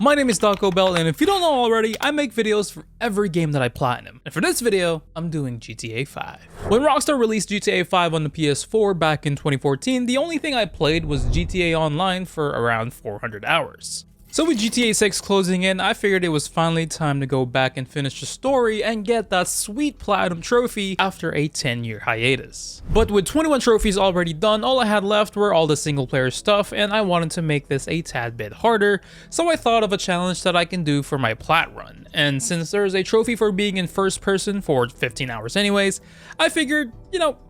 My name is DoccoBell, and if you don't know already, I make videos for every game that I platinum. And for this video, I'm doing GTA 5. When Rockstar released GTA 5 on the PS4 back in 2014, the only thing I played was GTA Online for around 400 hours. So with GTA 6 closing in, I figured it was finally time to go back and finish the story and get that sweet platinum trophy after a 10-year hiatus. But with 21 trophies already done, all I had left were all the single player stuff, and I wanted to make this a tad bit harder, so I thought of a challenge that I can do for my plat run. And since there's a trophy for being in first person for 15 hours anyways, I figured,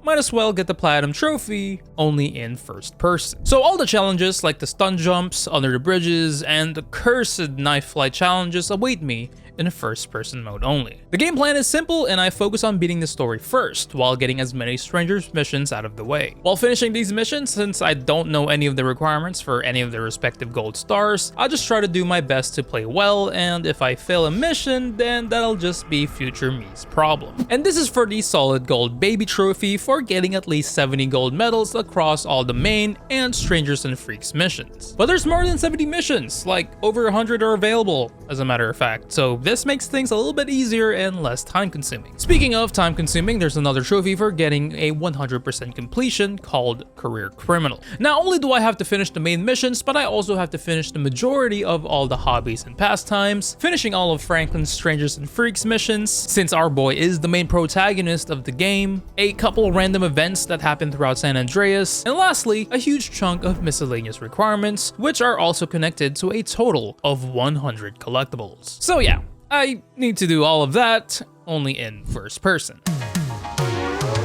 might as well get the platinum trophy only in first person. So all the challenges like the stunt jumps, under the bridges, and the cursed knife flight challenges await me in a first person mode only. The game plan is simple, and I focus on beating the story first while getting as many strangers missions out of the way. While finishing these missions, since I don't know any of the requirements for any of the respective gold stars, I'll just try to do my best to play well, and if I fail a mission, then that'll just be future me's problem. And this is for the solid gold baby trophy for getting at least 70 gold medals across all the main and strangers and freaks missions. But there's more than 70 missions, like over 100 are available as a matter of fact, so this makes things a little bit easier and less time consuming. Speaking of time consuming, there's another trophy for getting a 100% completion called Career Criminal. Not only do I have to finish the main missions, but I also have to finish the majority of all the hobbies and pastimes, finishing all of Franklin's Strangers and Freaks missions, since our boy is the main protagonist of the game, a couple random events that happen throughout San Andreas, and lastly, a huge chunk of miscellaneous requirements, which are also connected to a total of 100 collectibles. So yeah, I need to do all of that, only in first person.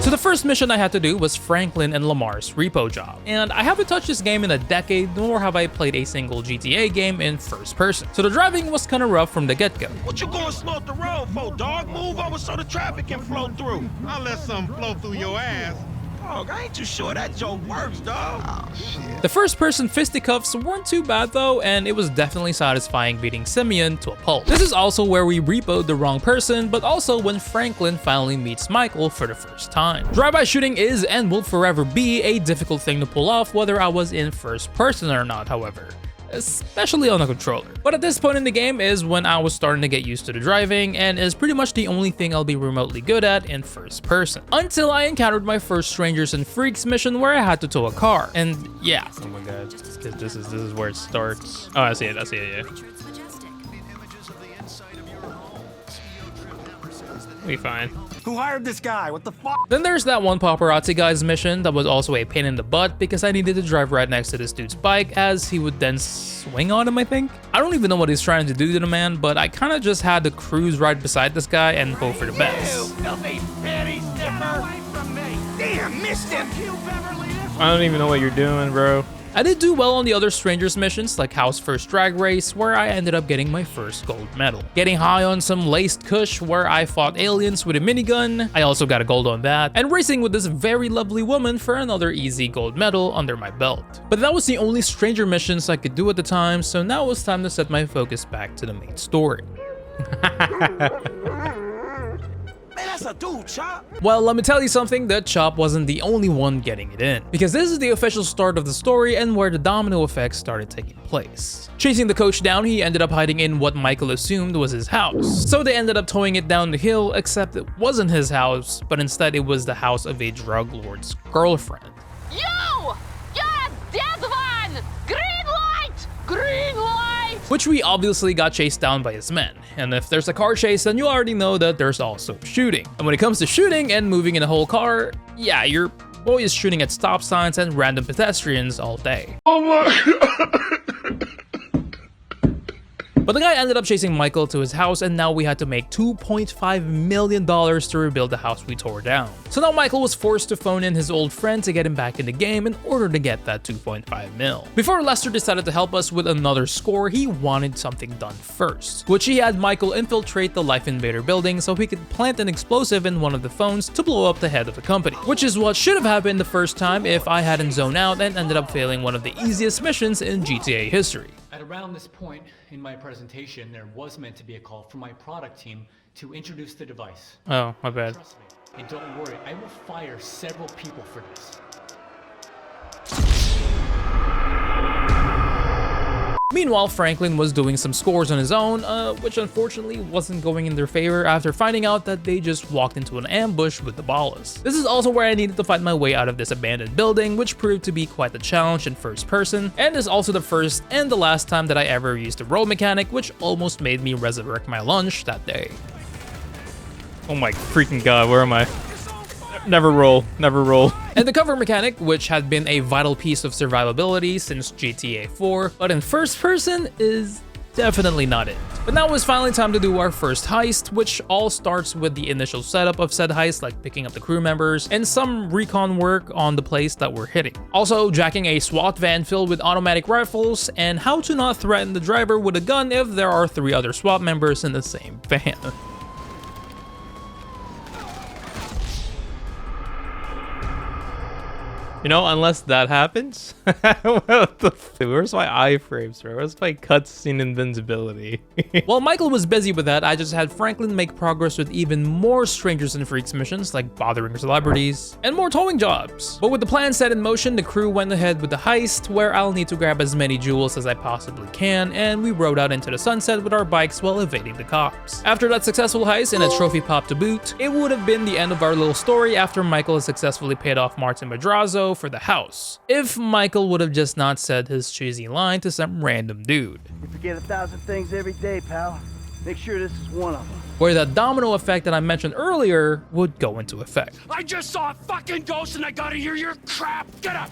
So the first mission I had to do was Franklin and Lamar's repo job, and I haven't touched this game in a decade, nor have I played a single GTA game in first person. So the driving was kinda rough from the get-go. What you gonna slow up the road for, dog? Move over so the traffic can flow through. I'll let something flow through your ass. Dog, I ain't too sure that joke works, dog. Oh, shit. The first person fisticuffs weren't too bad though, and it was definitely satisfying beating Simeon to a pulp. This is also where we repoed the wrong person, but also when Franklin finally meets Michael for the first time. Drive-by shooting is and will forever be a difficult thing to pull off whether I was in first person or not, however, especially on a controller. But at this point in the game is when I was starting to get used to the driving, and is pretty much the only thing I'll be remotely good at in first person. Until I encountered my first Strangers and Freaks mission where I had to tow a car, and yeah. Oh my god, this is where it starts. Oh, I see it, yeah. We'll be fine. Who hired this guy? What the fuck? Then there's that one paparazzi guy's mission that was also a pain in the butt because I needed to drive right next to this dude's bike as he would then swing on him, I think. I don't even know what he's trying to do to the man, but I kind of just had to cruise right beside this guy and hope for the best. Damn, missed him. I don't even know what you're doing, bro. I did do well on the other Strangers missions like House First Drag Race, where I ended up getting my first gold medal. Getting high on some laced kush where I fought aliens with a minigun, I also got a gold on that, and racing with this very lovely woman for another easy gold medal under my belt. But that was the only Stranger missions I could do at the time, so now it was time to set my focus back to the main story. That's a dude, Chop. Well, let me tell you something, that Chop wasn't the only one getting it in, because this is the official start of the story and where the domino effect started taking place. Chasing the coach down, he ended up hiding in what Michael assumed was his house. So they ended up towing it down the hill, except it wasn't his house, but instead it was the house of a drug lord's girlfriend. You! You're a dead one! Green light! Green light! Which we obviously got chased down by his men. And if there's a car chase, then you already know that there's also shooting. And when it comes to shooting and moving in a whole car, yeah, your boy is shooting at stop signs and random pedestrians all day. Oh my god. But the guy ended up chasing Michael to his house, and now we had to make $2.5 million to rebuild the house we tore down. So now Michael was forced to phone in his old friend to get him back in the game in order to get that 2.5 mil. Before Lester decided to help us with another score, he wanted something done first, which he had Michael infiltrate the Life Invader building so he could plant an explosive in one of the phones to blow up the head of the company, which is what should have happened the first time if I hadn't zoned out and ended up failing one of the easiest missions in GTA history. At around this point in my presentation, there was meant to be a call from my product team to introduce the device. Oh, my bad. Trust me, and don't worry, I will fire several people for this. Meanwhile, Franklin was doing some scores on his own, which unfortunately wasn't going in their favor after finding out that they just walked into an ambush with the ballas. This is also where I needed to fight my way out of this abandoned building, which proved to be quite the challenge in first person, and is also the first and the last time that I ever used the roll mechanic, which almost made me resurrect my lunch that day. Oh my freaking god, where am I? Never roll, never roll. And the cover mechanic, which had been a vital piece of survivability since GTA 4, but in first person is definitely not it. But now it's finally time to do our first heist, which all starts with the initial setup of said heist, like picking up the crew members and some recon work on the place that we're hitting. Also jacking a SWAT van filled with automatic rifles, and how to not threaten the driver with a gun if there are 3 other SWAT members in the same van. You know, unless that happens, what the where's my iframes, bro? Where's my cutscene invincibility? While Michael was busy with that, I just had Franklin make progress with even more Strangers and Freaks missions, like bothering celebrities, and more towing jobs. But with the plan set in motion, the crew went ahead with the heist, where I'll need to grab as many jewels as I possibly can, and we rode out into the sunset with our bikes while evading the cops. After that successful heist and a trophy pop to boot, it would have been the end of our little story after Michael has successfully paid off Martin Madrazo for the house, if Michael would have just not said his cheesy line to some random dude. You forget 1,000 things every day, pal. Make sure this is one of them. Where that domino effect that I mentioned earlier would go into effect. I just saw a fucking ghost and I gotta hear your crap. Get up!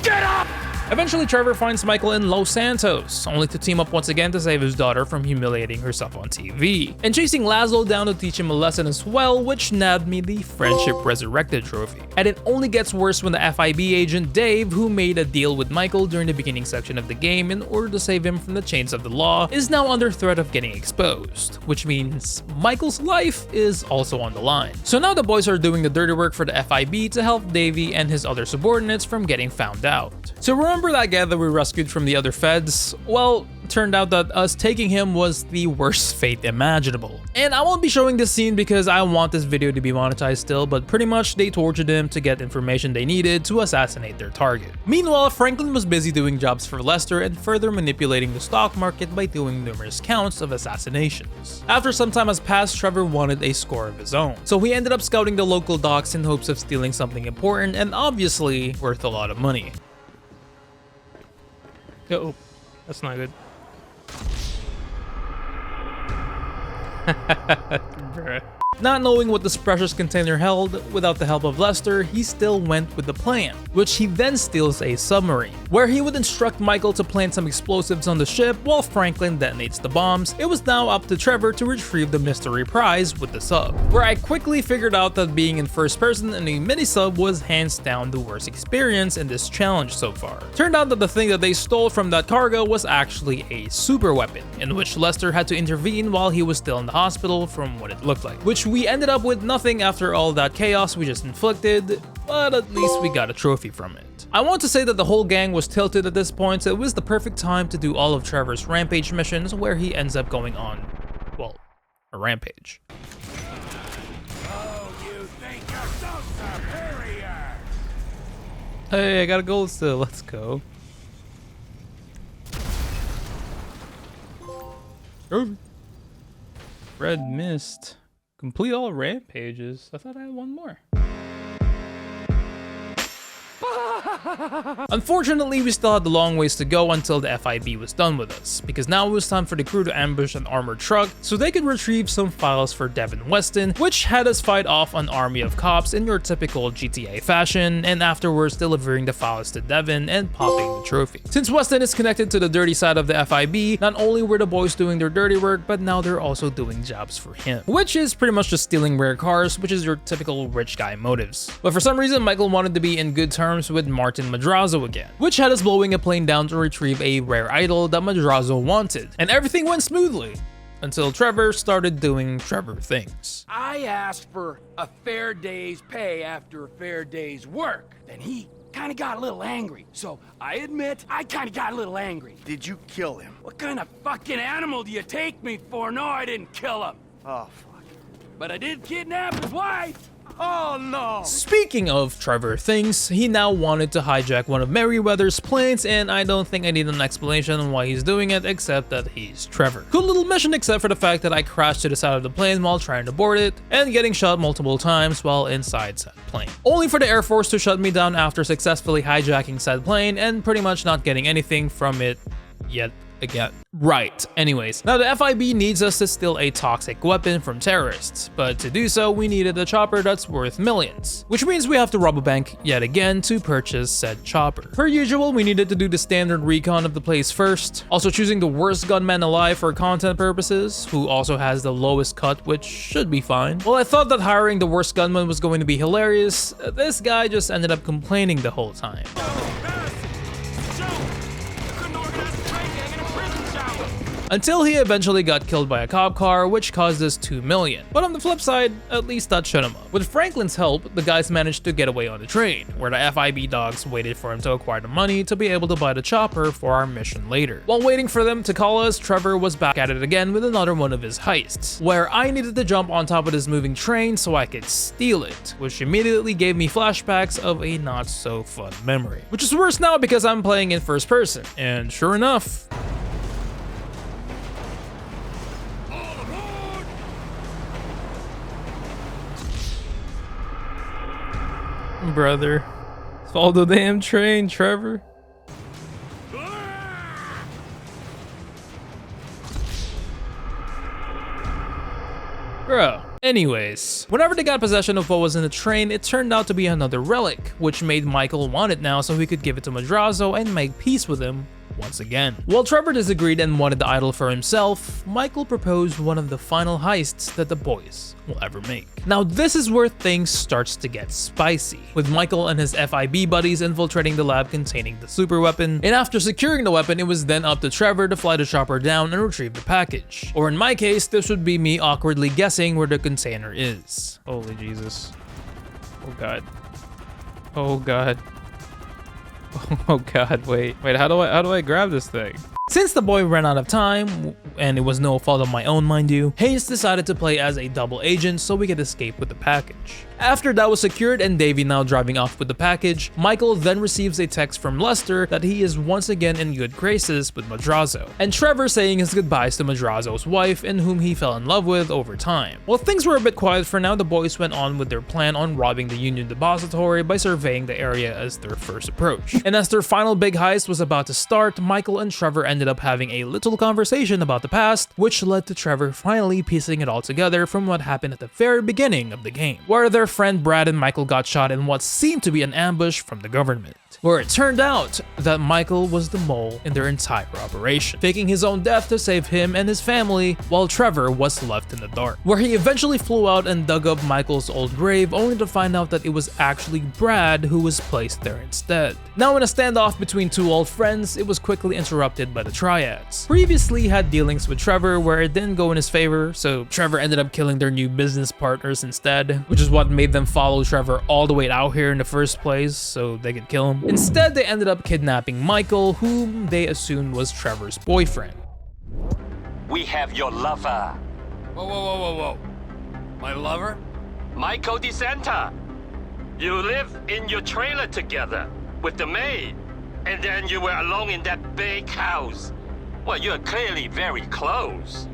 Get up! Eventually, Trevor finds Michael in Los Santos, only to team up once again to save his daughter from humiliating herself on TV, and chasing Laszlo down to teach him a lesson as well, which nabbed me the Friendship Resurrected trophy. And it only gets worse when the FIB agent Dave, who made a deal with Michael during the beginning section of the game in order to save him from the chains of the law, is now under threat of getting exposed, which means Michael's life is also on the line. So now the boys are doing the dirty work for the FIB to help Davey and his other subordinates from getting found out. So remember that guy that we rescued from the other feds? Well, turned out that us taking him was the worst fate imaginable. And I won't be showing this scene because I want this video to be monetized still, but pretty much they tortured him to get information they needed to assassinate their target. Meanwhile, Franklin was busy doing jobs for Lester and further manipulating the stock market by doing numerous counts of assassinations. After some time has passed, Trevor wanted a score of his own, so he ended up scouting the local docks in hopes of stealing something important and obviously worth a lot of money. Oh, that's not good. Bruh. Not knowing what this precious container held, without the help of Lester, he still went with the plan, which he then steals a submarine, where he would instruct Michael to plant some explosives on the ship while Franklin detonates the bombs. It was now up to Trevor to retrieve the mystery prize with the sub, where I quickly figured out that being in first person in a mini sub was hands down the worst experience in this challenge so far. Turned out that the thing that they stole from that cargo was actually a super weapon, in which Lester had to intervene while he was still in the hospital from what it looked like, which we ended up with nothing after all that chaos we just inflicted, but at least we got a trophy from it. I want to say that the whole gang was tilted at this point, so it was the perfect time to do all of Trevor's Rampage missions where he ends up going on, well, a rampage. Oh, you think you're so superior? Hey, I got a gold still. Let's go. Red mist. Complete all rampages. I thought I had one more. Unfortunately, we still had a long ways to go until the FIB was done with us, because now it was time for the crew to ambush an armored truck so they could retrieve some files for Devin Weston, which had us fight off an army of cops in your typical GTA fashion, and afterwards delivering the files to Devin and popping the trophy. Since Weston is connected to the dirty side of the FIB, not only were the boys doing their dirty work, but now they're also doing jobs for him, which is pretty much just stealing rare cars, which is your typical rich guy motives. But for some reason, Michael wanted to be in good terms with Martin Madrazo again, which had us blowing a plane down to retrieve a rare idol that Madrazo wanted, and everything went smoothly until Trevor started doing Trevor things. I asked for a fair day's pay after a fair day's work. Then he kind of got a little angry. So I admit, I kind of got a little angry. Did you kill him? What kind of fucking animal do you take me for? No, I didn't kill him. Oh, fuck. But I did kidnap his wife. Oh no! Speaking of Trevor thinks, he now wanted to hijack one of Merryweather's planes, and I don't think I need an explanation on why he's doing it, except that he's Trevor. Cool little mission, except for the fact that I crashed to the side of the plane while trying to board it, and getting shot multiple times while inside said plane. Only for the Air Force to shut me down after successfully hijacking said plane, and pretty much not getting anything from it yet again. Right, anyways, now the FIB needs us to steal a toxic weapon from terrorists, but to do so we needed a chopper that's worth millions, which means we have to rob a bank yet again to purchase said chopper. Per usual, we needed to do the standard recon of the place first, also choosing the worst gunman alive for content purposes, who also has the lowest cut, which should be fine. Well, I thought that hiring the worst gunman was going to be hilarious. This guy just ended up complaining the whole time. Until he eventually got killed by a cop car, which caused us $2 million. But on the flip side, at least that shut him up. With Franklin's help, the guys managed to get away on the train, where the FIB dogs waited for him to acquire the money to be able to buy the chopper for our mission later. While waiting for them to call us, Trevor was back at it again with another one of his heists, where I needed to jump on top of this moving train so I could steal it, which immediately gave me flashbacks of a not so fun memory. Which is worse now because I'm playing in first person, and sure enough, brother, follow the damn train, Trevor. Bro. Anyways, whenever they got possession of what was in the train, it turned out to be another relic, which made Michael want it now so he could give it to Madrazo and make peace with him once again. While Trevor disagreed and wanted the idol for himself, Michael proposed one of the final heists that the boys will ever make. Now this is where things starts to get spicy, with Michael and his FIB buddies infiltrating the lab containing the super weapon, and after securing the weapon, it was then up to Trevor to fly the chopper down and retrieve the package. Or in my case, this would be me awkwardly guessing where the container is. Holy Jesus. Oh god. Oh god. Oh god, wait, how do I grab this thing? Since the boy ran out of time, and it was no fault of my own, mind you, Hayes decided to play as a double agent so we could escape with the package. After that was secured and Davey now driving off with the package, Michael then receives a text from Lester that he is once again in good graces with Madrazo, and Trevor saying his goodbyes to Madrazo's wife, in whom he fell in love with over time. While things were a bit quiet for now, the boys went on with their plan on robbing the Union Depository by surveying the area as their first approach. And as their final big heist was about to start, Michael and Trevor ended up having a little conversation about the past, which led to Trevor finally piecing it all together from what happened at the very beginning of the game, where their friend Brad and Michael got shot in what seemed to be an ambush from the government, where it turned out that Michael was the mole in their entire operation, faking his own death to save him and his family, while Trevor was left in the dark, where he eventually flew out and dug up Michael's old grave, only to find out that it was actually Brad who was placed there instead. Now in a standoff between two old friends, it was quickly interrupted by the Triads. Previously had dealings with Trevor where it didn't go in his favor, so Trevor ended up killing their new business partners instead, which is what made them follow Trevor all the way out here in the first place so they could kill him. Instead, they ended up kidnapping Michael, whom they assumed was Trevor's boyfriend. We have your lover. Whoa. My lover? Michael DeSanta. You live in your trailer together with the maid, and then you were alone in that big house. Well, you're clearly very close.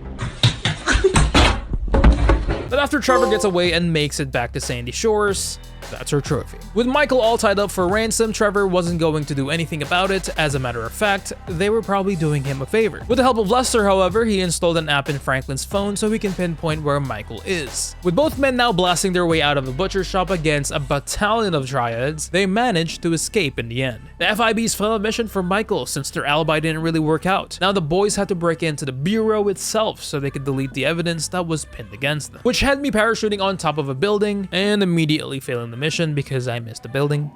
But after Trevor gets away and makes it back to Sandy Shores, that's her trophy. With Michael all tied up for ransom, Trevor wasn't going to do anything about it. As a matter of fact, they were probably doing him a favor. With the help of Lester, however, he installed an app in Franklin's phone so he can pinpoint where Michael is. With both men now blasting their way out of a butcher shop against a battalion of Triads, they managed to escape in the end. The FIB's final mission for Michael, since their alibi didn't really work out. Now the boys had to break into the bureau itself so they could delete the evidence that was pinned against them, which had me parachuting on top of a building and immediately failing the mission because I missed the building.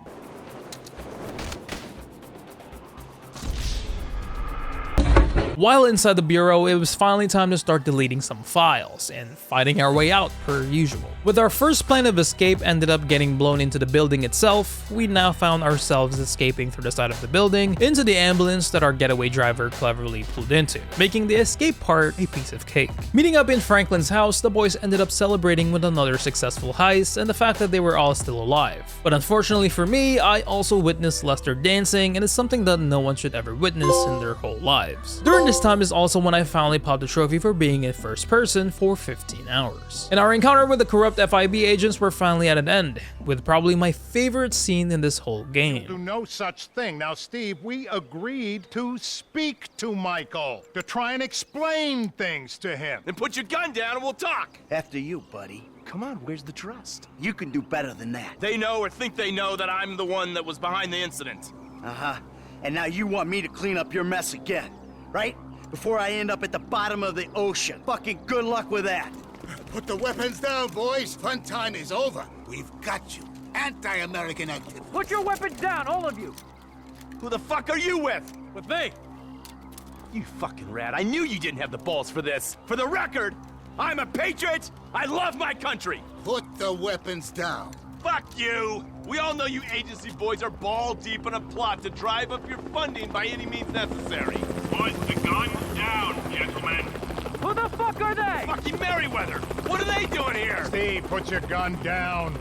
While inside the bureau, it was finally time to start deleting some files and fighting our way out per usual. With our first plan of escape ended up getting blown into the building itself, we now found ourselves escaping through the side of the building into the ambulance that our getaway driver cleverly pulled into, making the escape part a piece of cake. Meeting up in Franklin's house, the boys ended up celebrating with another successful heist and the fact that they were all still alive. But unfortunately for me, I also witnessed Lester dancing, and it's something that no one should ever witness in their whole lives. During this time is also when I finally popped a trophy for being in first person for 15 hours. And our encounter with the corrupt FIB agents were finally at an end, with probably my favorite scene in this whole game. Do no such thing. Now, Steve, we agreed to speak to Michael, to try and explain things to him. Then put your gun down and we'll talk. After you, buddy. Come on, where's the trust? You can do better than that. They know or think they know that I'm the one that was behind the incident. Uh-huh. And now you want me to clean up your mess again, right? Before I end up at the bottom of the ocean. Fucking good luck with that. Put the weapons down, boys. Fun time is over. We've got you. Anti-American activity. Put your weapons down, all of you. Who the fuck are you with? With me. You fucking rat. I knew you didn't have the balls for this. For the record, I'm a patriot. I love my country. Put the weapons down. Fuck you. We all know you agency boys are ball deep in a plot to drive up your funding by any means necessary. Put the guns down, gentlemen. Who the fuck are they? Fucking Merryweather. What are they doing here? Steve, put your gun down.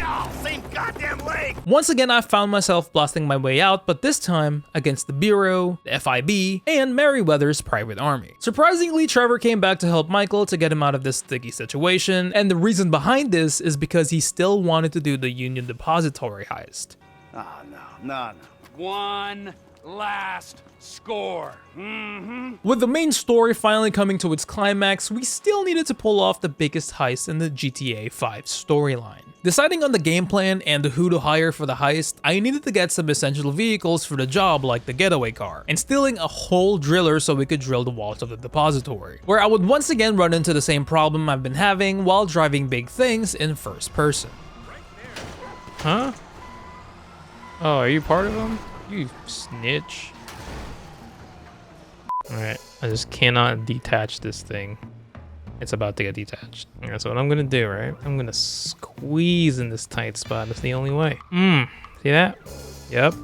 Oh, same goddamn leg. Once again, I found myself blasting my way out, but this time against the Bureau, the FIB, and Merryweather's private army. Surprisingly, Trevor came back to help Michael to get him out of this sticky situation, and the reason behind this is because he still wanted to do the Union Depository heist. No. One last score. With the main story finally coming to its climax, we still needed to pull off the biggest heist in the GTA 5 storyline. Deciding on the game plan and who to hire for the heist, I needed to get some essential vehicles for the job like the getaway car, and stealing a whole driller so we could drill the walls of the depository, where I would once again run into the same problem I've been having while driving big things in first person. Huh? Oh, are you part of them? You snitch. Alright, I just cannot detach this thing. It's about to get detached. Alright, so what I'm gonna do, right? I'm gonna squeeze in this tight spot. That's the only way. See that? Yep.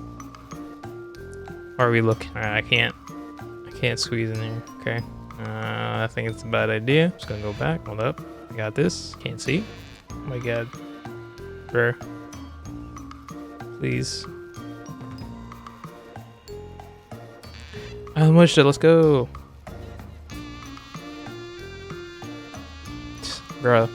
Where are we looking? Alright, I can't squeeze in here. Okay. I think it's a bad idea. Just gonna go back. Hold up. I got this. Can't see. Oh my god. Sure. Please. I much it. Let's go. Bro.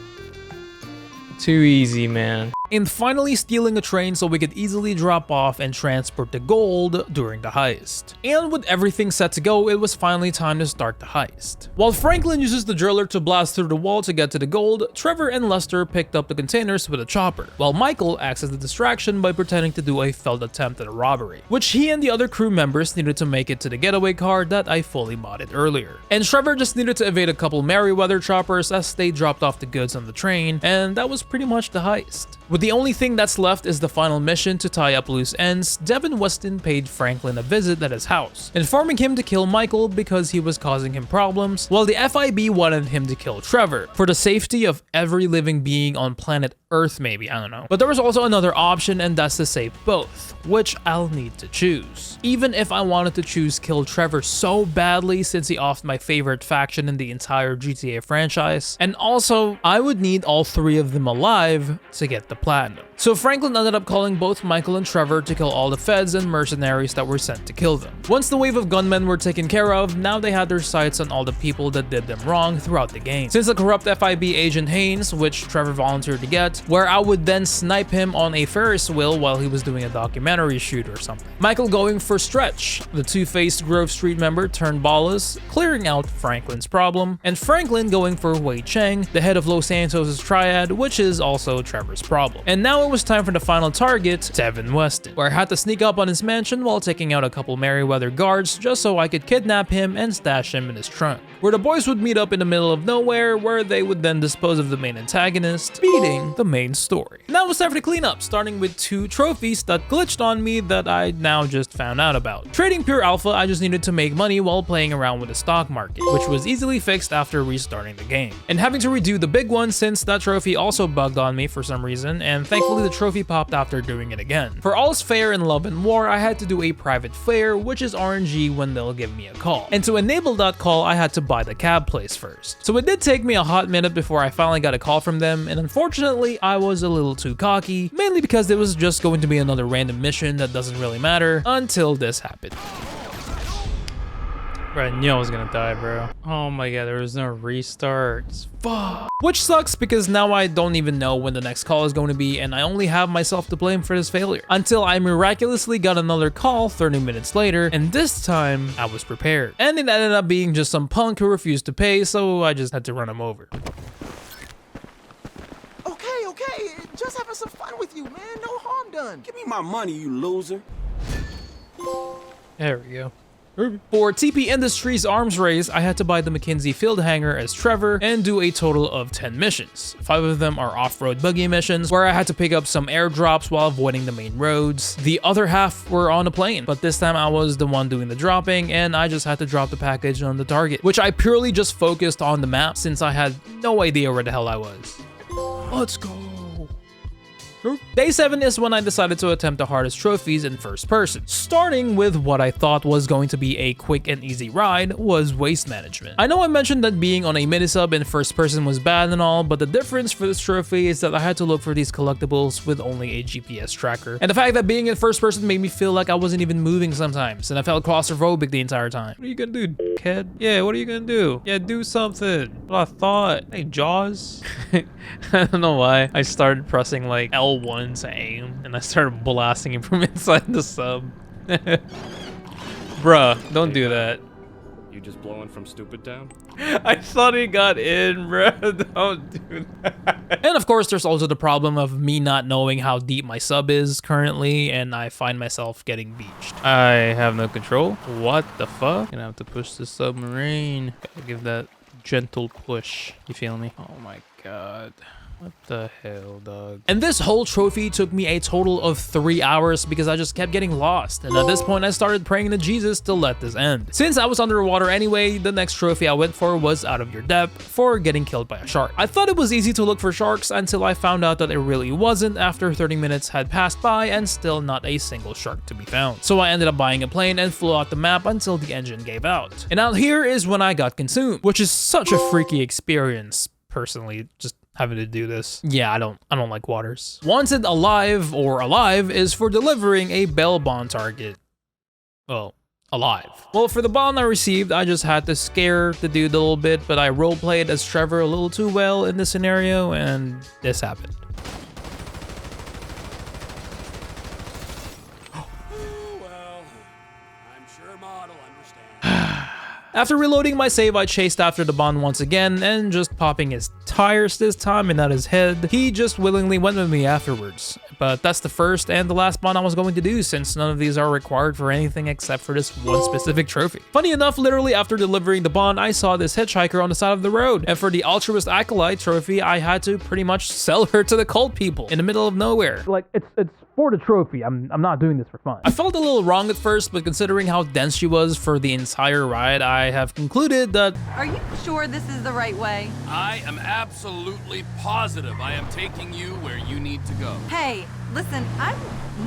Too easy, man. And finally stealing a train so we could easily drop off and transport the gold during the heist. And with everything set to go, it was finally time to start the heist. While Franklin uses the driller to blast through the wall to get to the gold, Trevor and Lester picked up the containers with a chopper, while Michael acts as the distraction by pretending to do a failed attempt at a robbery, which he and the other crew members needed to make it to the getaway car that I fully modded earlier. And Trevor just needed to evade a couple Merryweather choppers as they dropped off the goods on the train, and that was pretty much the heist. With the only thing that's left is the final mission to tie up loose ends, Devin Weston paid Franklin a visit at his house, informing him to kill Michael because he was causing him problems, while the FIB wanted him to kill Trevor, for the safety of every living being on planet Earth maybe, I don't know. But there was also another option, and that's to save both, which I'll need to choose. Even if I wanted to choose kill Trevor so badly since he offed my favorite faction in the entire GTA franchise, and also I would need all three of them alive to get the platinum. So Franklin ended up calling both Michael and Trevor to kill all the feds and mercenaries that were sent to kill them. Once the wave of gunmen were taken care of, now they had their sights on all the people that did them wrong throughout the game. Since the corrupt FIB agent Haynes, which Trevor volunteered to get, where I would then snipe him on a Ferris wheel while he was doing a documentary shoot or something. Michael going for Stretch, the two-faced Grove Street member turned Ballas, clearing out Franklin's problem, and Franklin going for Wei Cheng, the head of Los Santos' triad, which is also Trevor's problem. And now it was time for the final target, Tevin Weston, where I had to sneak up on his mansion while taking out a couple Merryweather guards just so I could kidnap him and stash him in his trunk, where the boys would meet up in the middle of nowhere, where they would then dispose of the main antagonist, beating the main story. Now it's time for the cleanup, starting with 2 trophies that glitched on me that I now just found out about. Trading pure alpha, I just needed to make money while playing around with the stock market, which was easily fixed after restarting the game. And having to redo the big one since that trophy also bugged on me for some reason, and thankfully the trophy popped after doing it again. For all's fair in love and war, I had to do a private flare, which is RNG when they'll give me a call. And to enable that call, I had to buy the cab place first. So it did take me a hot minute before I finally got a call from them, and unfortunately, I was a little too cocky, mainly because it was just going to be another random mission that doesn't really matter until this happened. Bro, I knew I was gonna die, bro. Oh my god, there was no restarts. Fuck. Which sucks because now I don't even know when the next call is going to be, and I only have myself to blame for this failure. Until I miraculously got another call 30 minutes later, and this time I was prepared. And it ended up being just some punk who refused to pay, so I just had to run him over. Okay, just having some fun with you, man. No harm done. Give me my money, you loser. There we go. For TP Industries arms race, I had to buy the McKinsey field hanger as Trevor and do a total of 10 missions. 5 of them are off-road buggy missions, where I had to pick up some airdrops while avoiding the main roads. The other half were on a plane, but this time I was the one doing the dropping, and I just had to drop the package on the target, which I purely just focused on the map since I had no idea where the hell I was. Let's go. Day 7 is when I decided to attempt the hardest trophies in first person, starting with what I thought was going to be a quick and easy ride was waste management. I know I mentioned that being on a mini-sub in first person was bad and all, but the difference for this trophy is that I had to look for these collectibles with only a GPS tracker, and the fact that being in first person made me feel like I wasn't even moving sometimes, and I felt claustrophobic the entire time. What are you gonna do, kid? Yeah, what are you gonna do? Yeah, do something. What I thought. Hey, Jaws. I don't know why. I started pressing like L1 to aim, and I started blasting him from inside the sub. Bruh, don't do that. You just blowing from Stupid Town? I thought he got in, bruh. Don't do that. And of course, there's also the problem of me not knowing how deep my sub is currently, and I find myself getting beached. I have no control. What the fuck? Gonna have to push the submarine. Gotta give that gentle push. You feel me? Oh my god. What the hell, dog? And this whole trophy took me a total of 3 hours because I just kept getting lost. And at this point, I started praying to Jesus to let this end. Since I was underwater anyway, the next trophy I went for was Out of Your Depth for getting killed by a shark. I thought it was easy to look for sharks until I found out that it really wasn't after 30 minutes had passed by and still not a single shark to be found. So I ended up buying a plane and flew out the map until the engine gave out. And out here is when I got consumed, which is such a freaky experience, personally, just having to do this. Yeah, I don't like waters. Wanted Alive or Alive is for delivering a bail bond target. Well, alive. Well, for the bond I received, I just had to scare the dude a little bit, but I roleplayed as Trevor a little too well in this scenario, and this happened. After reloading my save, I chased after the Bond once again, and just popping his tires this time and not his head, he just willingly went with me afterwards. But that's the first and the last Bond I was going to do, since none of these are required for anything except for this one specific trophy. Funny enough, literally after delivering the Bond, I saw this hitchhiker on the side of the road, and for the Altruist Acolyte trophy, I had to pretty much sell her to the cult people in the middle of nowhere. Like, it's for the trophy. I'm not doing this for fun. I felt a little wrong at first, but considering how dense she was for the entire ride, I have concluded that... Are you sure this is the right way? I am absolutely positive I am taking you where you need to go. Hey, listen, I'm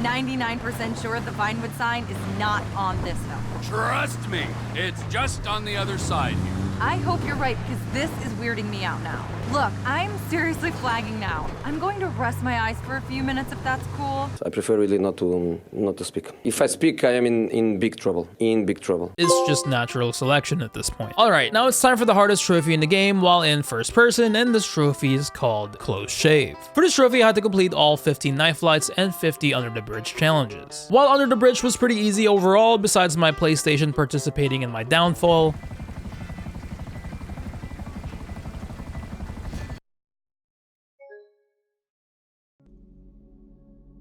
99% sure the Vinewood sign is not on this hill. Trust me, it's just on the other side here. I hope you're right, because this is weirding me out now. Look, I'm seriously flagging now. I'm going to rest my eyes for a few minutes if that's cool. I prefer really not to speak. If I speak, I am in big trouble. In big trouble. It's just natural selection at this point. Alright, now it's time for the hardest trophy in the game while in first person, and this trophy is called Close Shave. For this trophy, I had to complete all 15 knife flights and 50 Under the Bridge challenges. While Under the Bridge was pretty easy overall, besides my PlayStation participating in my downfall,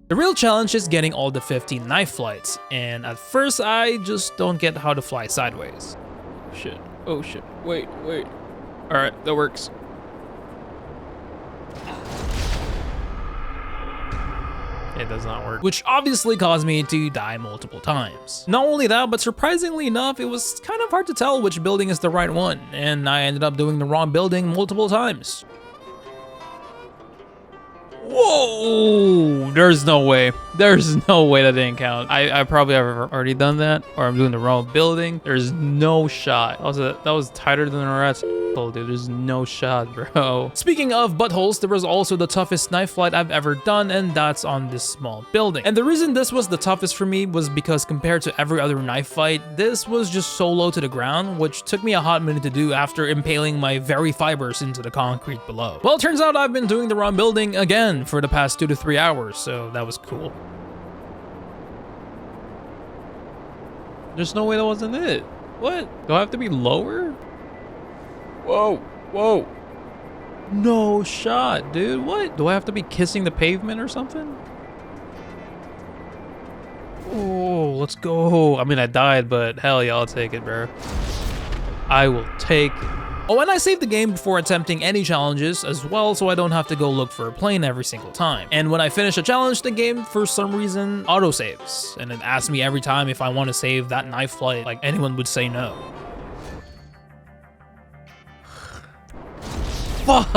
The real challenge is getting all the 15 knife flights, and at first I just don't get how to fly sideways. Shit. Oh shit. Wait. Alright, that works. It does not work. Which obviously caused me to die multiple times. Not only that, but surprisingly enough, it was kind of hard to tell which building is the right one, and I ended up doing the wrong building multiple times. Whoa! There's no way. There's no way that didn't count. I probably have already done that, or I'm doing the wrong building. There's no shot. That was tighter than a rat's hole, dude. There's no shot, bro. Speaking of buttholes, there was also the toughest knife flight I've ever done, and that's on this small building. And the reason this was the toughest for me was because compared to every other knife fight, this was just so low to the ground, which took me a hot minute to do after impaling my very fibers into the concrete below. Well, it turns out I've been doing the wrong building again for the past 2 to 3 hours, so that was cool. There's no way that wasn't it. What? Do I have to be lower? Whoa. No shot, dude. What? Do I have to be kissing the pavement or something? Oh, let's go. I mean, I died, but hell yeah, I'll take it, bro. I will take it. Oh, and I saved the game before attempting any challenges as well, so I don't have to go look for a plane every single time. And when I finish a challenge, the game, for some reason, auto-saves. And it asks me every time if I want to save that knife flight, like anyone would say no. Fuck!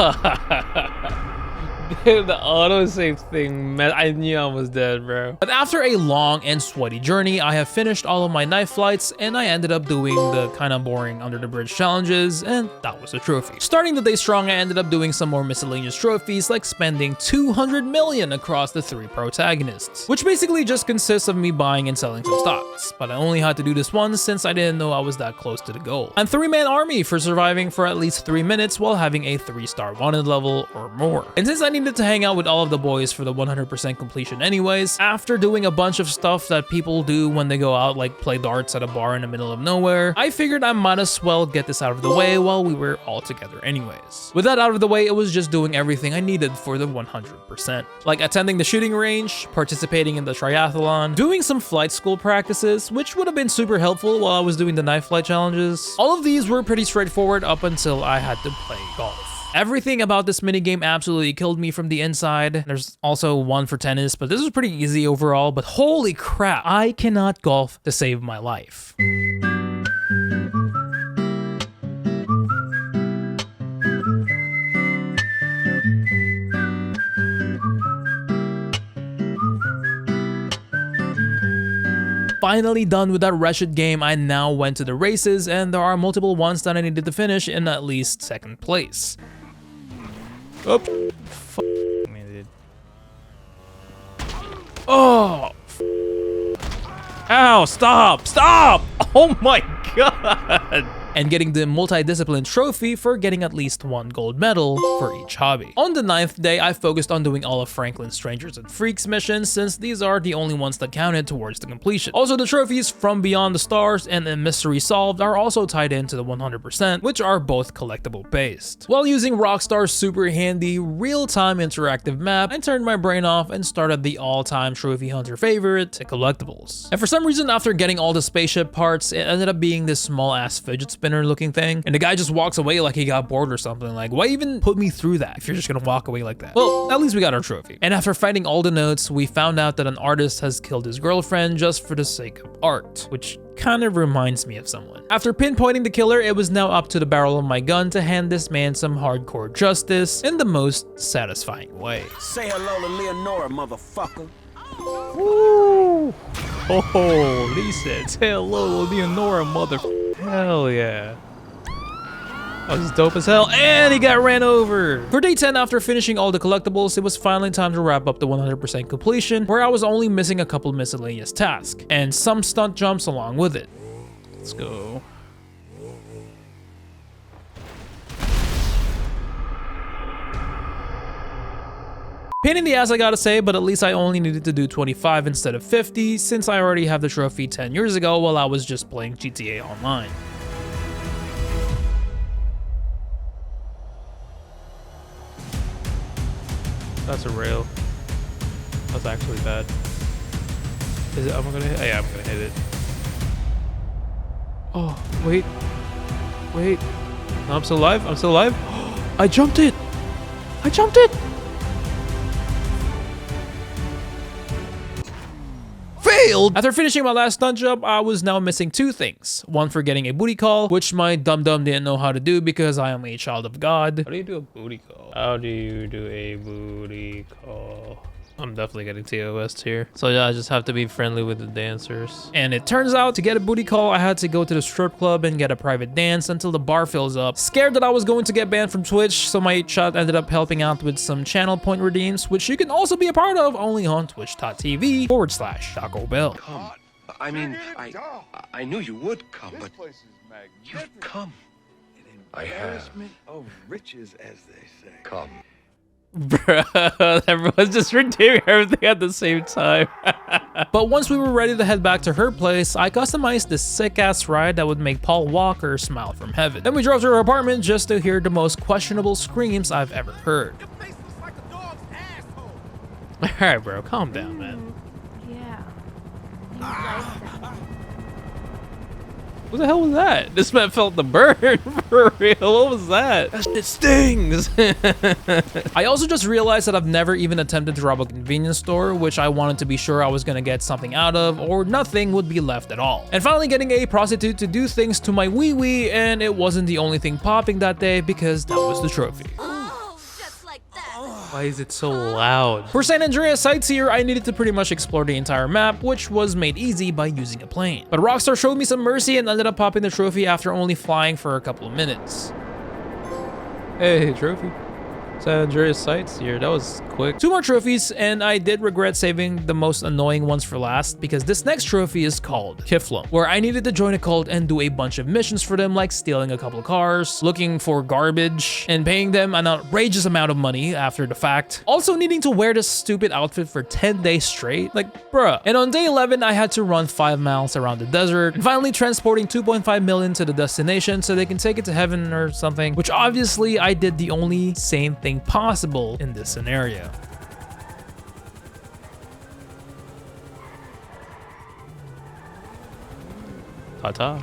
Dude, the autosave thing, man, I knew I was dead, bro. But after a long and sweaty journey, I have finished all of my knife flights, and I ended up doing the kind of boring under the bridge challenges, and that was a trophy. Starting the day strong, I ended up doing some more miscellaneous trophies, like spending 200 million across the 3 protagonists, which basically just consists of me buying and selling some stocks. But I only had to do this once since I didn't know I was that close to the goal. And 3-man army for surviving for at least 3 minutes while having a 3-star wanted level or more. And since I needed to hang out with all of the boys for the 100% completion anyways, after doing a bunch of stuff that people do when they go out, like play darts at a bar in the middle of nowhere, I figured I might as well get this out of the way while we were all together anyways. With that out of the way, it was just doing everything I needed for the 100%. Like attending the shooting range, participating in the triathlon, doing some flight school practices, which would have been super helpful while I was doing the knife flight challenges. All of these were pretty straightforward up until I had to play golf. Everything about this minigame absolutely killed me from the inside. There's also one for tennis, but this was pretty easy overall, but holy crap, I cannot golf to save my life. Finally done with that wretched game, I now went to the races, and there are multiple ones that I needed to finish in at least 2nd place. Oops. Me, dude. Oh. Ow, stop! Oh my god! And getting the multi-discipline trophy for getting at least 1 gold medal for each hobby. On the 9th day, I focused on doing all of Franklin's Strangers and Freaks missions, since these are the only ones that counted towards the completion. Also, the trophies from Beyond the Stars and the Mystery Solved are also tied into the 100%, which are both collectible based. While using Rockstar's super handy, real-time interactive map, I turned my brain off and started the all-time trophy hunter favorite, the collectibles. And for some reason, after getting all the spaceship parts, it ended up being this small-ass fidget spinner looking thing, and the guy just walks away like he got bored or something. Like, why even put me through that if you're just gonna walk away like that? Well, at least we got our trophy. And after fighting all the notes, we found out that an artist has killed his girlfriend just for the sake of art, which kind of reminds me of someone. After pinpointing the killer, it was now up to the barrel of my gun to hand this man some hardcore justice in the most satisfying way. Say hello to Leonora, motherfucker. Woo! Oh, he said, say hello to Leonora, mother. Hell yeah. That was dope as hell, and he got ran over. For day 10, after finishing all the collectibles, it was finally time to wrap up the 100% completion, where I was only missing a couple miscellaneous tasks, and some stunt jumps along with it. Let's go. Pain in the ass, I gotta say, but at least I only needed to do 25 instead of 50, since I already have the trophy 10 years ago while I was just playing GTA Online. That's a rail. That's actually bad. Is it? Am I gonna hit? Oh, yeah, I'm gonna hit it. Oh, wait. Wait. No, I'm still alive. I'm still alive. I jumped it. I jumped it. Failed! After finishing my last stunt job, I was now missing 2 things. One for getting a booty call, which my dum-dum didn't know how to do because I am a child of God. How do you do a booty call? How do you do a booty call? I'm definitely getting TOS here. So yeah, I just have to be friendly with the dancers. And it turns out to get a booty call, I had to go to the strip club and get a private dance until the bar fills up. Scared that I was going to get banned from Twitch, so my chat ended up helping out with some channel point redeems, which you can also be a part of only on twitch.tv/DoccoBell. Come. I mean, I knew you would come, but you've come. I have. Of riches, as they say. Come. Bruh, everyone's just redeeming everything at the same time. But once we were ready to head back to her place, I customized this sick-ass ride that would make Paul Walker smile from heaven. Then we drove to her apartment just to hear the most questionable screams I've ever heard. Alright, bro, calm down, man. Yeah. What the hell was that? This man felt the burn for real. What was that? That shit stings. I also just realized that I've never even attempted to rob a convenience store, which I wanted to be sure I was gonna get something out of, or nothing would be left at all. And finally getting a prostitute to do things to my wee-wee, and it wasn't the only thing popping that day because that was the trophy. Why is it so loud? For San Andreas sites here, I needed to pretty much explore the entire map, which was made easy by using a plane. But Rockstar showed me some mercy and ended up popping the trophy after only flying for a couple of minutes. Hey, trophy. San Andreas sites here. That was quick. 2 more trophies, and I did regret saving the most annoying ones for last because this next trophy is called Kiflum, where I needed to join a cult and do a bunch of missions for them, like stealing a couple of cars, looking for garbage, and paying them an outrageous amount of money after the fact. Also needing to wear this stupid outfit for 10 days straight, like bruh. And on day 11, I had to run 5 miles around the desert, and finally transporting 2.5 million to the destination so they can take it to heaven or something, which obviously I did the only sane thing possible in this scenario. Ta-ta.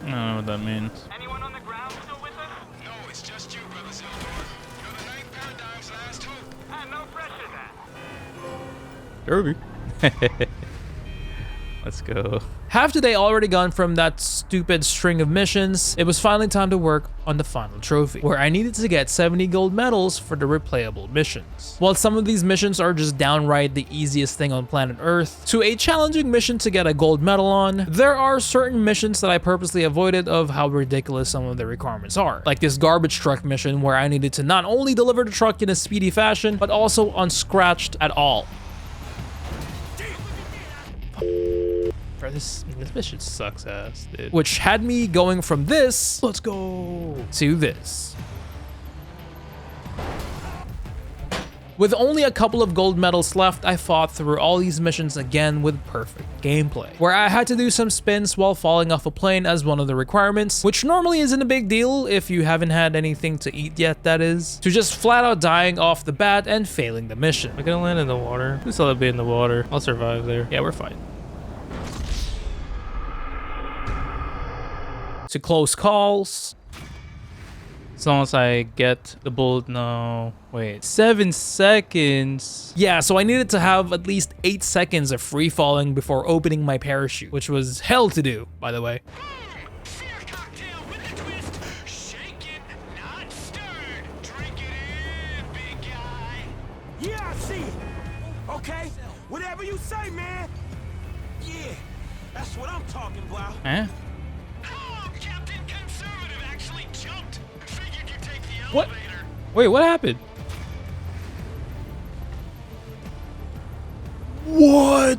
I don't know what that means. Anyone on the ground still with us? No, it's just you, Brother Zildor. You're the ninth paradigm's last hope. No pressure then. Derby. Let's go. Half the day already gone from that stupid string of missions, it was finally time to work on the final trophy, where I needed to get 70 gold medals for the replayable missions. While some of these missions are just downright the easiest thing on planet Earth, to a challenging mission to get a gold medal on, there are certain missions that I purposely avoided of how ridiculous some of the requirements are. Like this garbage truck mission where I needed to not only deliver the truck in a speedy fashion, but also unscratched at all. Bro, this mission sucks ass, dude. Which had me going from this, let's go, to this. With only a couple of gold medals left, I fought through all these missions again with perfect gameplay, where I had to do some spins while falling off a plane as one of the requirements, which normally isn't a big deal if you haven't had anything to eat yet, that is, to just flat out dying off the bat and failing the mission. I'm gonna land in the water. Please let it be in the water. I'll survive there. Yeah, we're fine. To close calls. As long as I get the bullet, no, wait, 7 seconds. Yeah, so I needed to have at least 8 seconds of free falling before opening my parachute, which was hell to do, by the way. Yeah, I see it. Okay, whatever you say, man. Yeah, that's what I'm talking about. Eh? What? Wait, what happened? What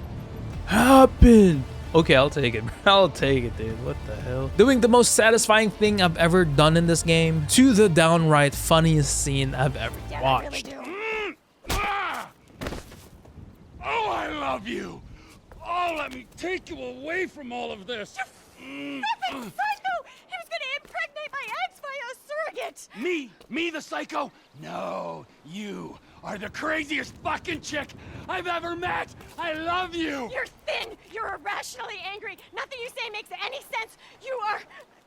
happened? Okay, I'll take it. I'll take it, dude. What the hell? Doing the most satisfying thing I've ever done in this game to the downright funniest scene I've ever watched. Oh, I love you. Oh, let me take you away from all of this. Stupid psycho! He was gonna impregnate my eggs by a surrogate! Me the psycho? No, you are the craziest fucking chick I've ever met. I love you. You're thin. You're irrationally angry. Nothing you say makes any sense. You are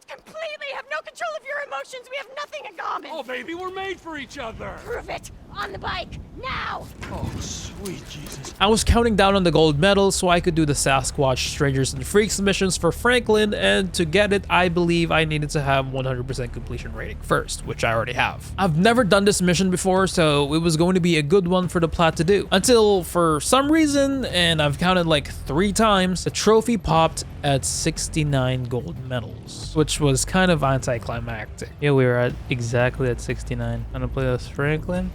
completely have no control of your emotions. We have nothing in common. Oh, baby, we're made for each other. Prove it. On the bike. Now. Oh, sweet Jesus. I was counting down on the gold medal so I could do the Sasquatch, Strangers, and Freaks missions for Franklin, and to get it, I believe I needed to have 100% completion rating first, which I already have. I've never done this mission before, so it was going to be a good one for the plat to do. Until, for some reason, and I've counted like 3 times, the trophy popped at 69 gold medals, which was kind of anticlimactic. Yeah, we were at exactly at 69. I'm gonna play as Franklin.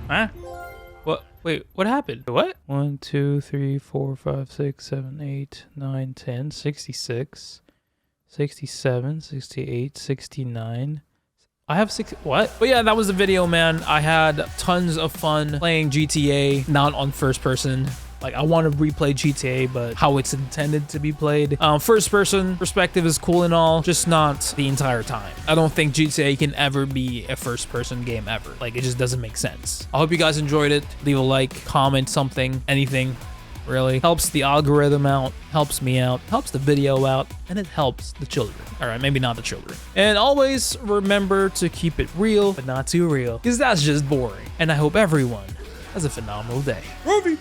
Huh? What? Wait, what happened? What? 1, 2, 3, 4, 5, 6, 7, 8, 9, 10, 66, 67, 68, 69. I have 6. What? But yeah, that was the video, man. I had tons of fun playing GTA, not on first person. Like, I want to replay GTA, but how it's intended to be played. First person perspective is cool and all, just not the entire time. I don't think GTA can ever be a first person game ever. Like, it just doesn't make sense. I hope you guys enjoyed it. Leave a like, comment something, anything. Really helps the algorithm out, helps me out, helps the video out, and it helps the children. All right, maybe not the children. And always remember to keep it real, but not too real, because that's just boring. And I hope everyone has a phenomenal day. Movie.